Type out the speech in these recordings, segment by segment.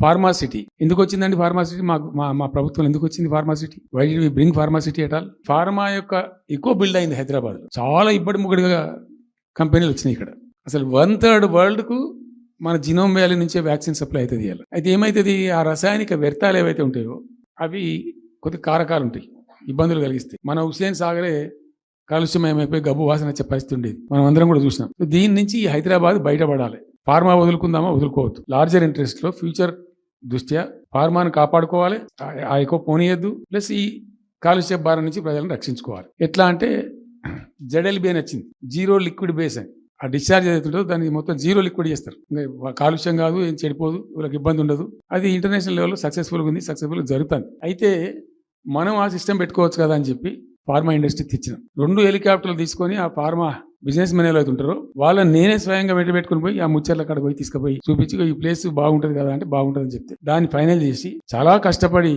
Pharma city ఎందుకు వచ్చిందండి? Pharma city మా ప్రభుత్వం ఎందుకు వచ్చింది? Pharma city why did we bring pharma city at all? Pharma యొక్క ఎక్కువ బిల్డ్ అయింది హైదరాబాద్. చాలా ఇబ్బడి ముగ్గడిగా కంపెనీలు వచ్చినాయి ఇక్కడ. అసలు 1/3 వరల్డ్కు మన జినోమ్ వ్యాలీ నుంచే వ్యాక్సిన్ సప్లై అవుతుంది. అయితే ఏమవుతుంది, ఆ రసాయనిక వ్యర్థాలు ఏవైతే ఉంటాయో అవి కొద్ది కారకాలు ఉంటాయి, ఇబ్బందులు కలిగిస్తాయి. మన హుస్సేన్ సాగరే కాలుష్యమయమైపోయి గబ్బు వాసన వచ్చే పరిస్థితి ఉండేది, మనం అందరం కూడా చూసినాం. దీని నుంచి ఈ హైదరాబాద్ బయటపడాలి. ఫార్మా వదులుకుందామా? వదులుకోవద్దు. లార్జర్ ఇంట్రెస్ట్లో ఫ్యూచర్ దృష్ట్యా ఫార్మాను కాపాడుకోవాలి, ఆ ఎక్కువ పోనీయద్దు. ప్లస్ ఈ కాలుష్య భారం నుంచి ప్రజలను రక్షించుకోవాలి. ఎట్లా అంటే జెడ్ఎల్బి అని వచ్చింది, జీరో లిక్విడ్ బేస్ అని. ఆ డిశ్చార్జ్ ఏదైతుందో దాన్ని మొత్తం జీరో లిక్విడ్ చేస్తారు. కాలుష్యం కాదు, ఏం చెడిపోదు, వాళ్ళకి ఇబ్బంది ఉండదు. అది ఇంటర్నేషనల్ లెవెల్లో సక్సెస్ఫుల్గా ఉంది, సక్సెస్ఫుల్గా జరుగుతుంది. అయితే మనం ఆ సిస్టమ్ పెట్టుకోవచ్చు కదా అని చెప్పి ఫార్మా ఇండస్ట్రీ తెచ్చినాం. 2 హెలికాప్టర్లు తీసుకొని ఆ ఫార్మా బిజినెస్ మెన్ అయితే ఉంటారో వాళ్ళని నేనే స్వయంగా వెంట పెట్టుకుని పోయి ఆ ముచ్చర్ల కాడ పోయి తీసుకుపోయి చూపించి ఈ ప్లేస్ బాగుంటుంది కదా అంటే బాగుంటుంది అని చెప్తే దాన్ని ఫైనల్ చేసి చాలా కష్టపడి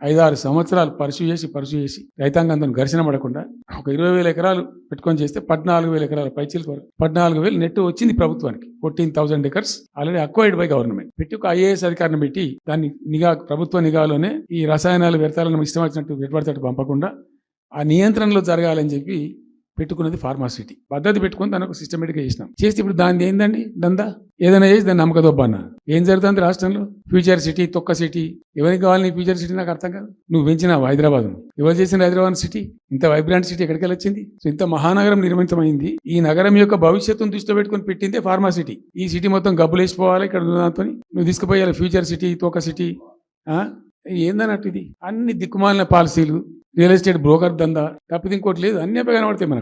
5-6 సంవత్సరాలు పర్సూ చేసి రైతాంగంతో ఘర్షణ పడకుండా ఒక 20,000 ఎకరాలు పెట్టుకొని చేస్తే 14,000 ఎకరాల పైచీలకు 14,000 నెట్ వచ్చింది ప్రభుత్వానికి. 14,000 acres already acquired by government. పెట్టి ఒక IAS అధికారిని పెట్టి దాన్ని ప్రభుత్వ నిఘాలోనే ఈ రసాయనాలు వ్యర్థాలను ఇష్టం వచ్చినట్టు పెట్టుబడితట్టు పంపకుండా ఆ నియంత్రణలో జరగాలని చెప్పి పెట్టుకున్నది ఫార్మాసిటీ. పద్ధతి పెట్టుకుని దాన్ని ఒక సిస్టమేటిక్గా చేసినాం. చేస్తే ఇప్పుడు దాన్ని ఏందండి దందా? ఏదైనా చేసి దాన్ని నమ్మకదొబ్బన్నా. ఏం జరుగుతుంది రాష్ట్రంలో? ఫ్యూచర్ సిటీ, తొక్క సిటీ. ఎవరికి కావాలి ఫ్యూచర్ సిటీ? నాకు అర్థం కాదు. నువ్వు పెంచినావు హైదరాబాద్, ఎవరు చేసిన హైదరాబాద్ సిటీ? ఇంత వైబ్రాంట్ సిటీ ఎక్కడికి వచ్చింది? సో ఇంత మహానగరం నిర్మితమైంది. ఈ నగరం యొక్క భవిష్యత్తును దృష్టిలో పెట్టుకుని పెట్టిందే ఫార్మాసిటీ. ఈ సిటీ మొత్తం గబ్బులు వేసిపోవాలి, ఇక్కడ దాంతో నువ్వు తీసుకుపోయాలి ఫ్యూచర్ సిటీ, తొక్క సిటీ. ఏందన్నట్టు ఇది? అన్ని దిక్కుమాలిన పాలసీలు, రియల్ ఎస్టేట్ బ్రోకర్ దందా తప్పితే ఇంకోటి లేదు. అన్నీ కనబడతాయి మనకు.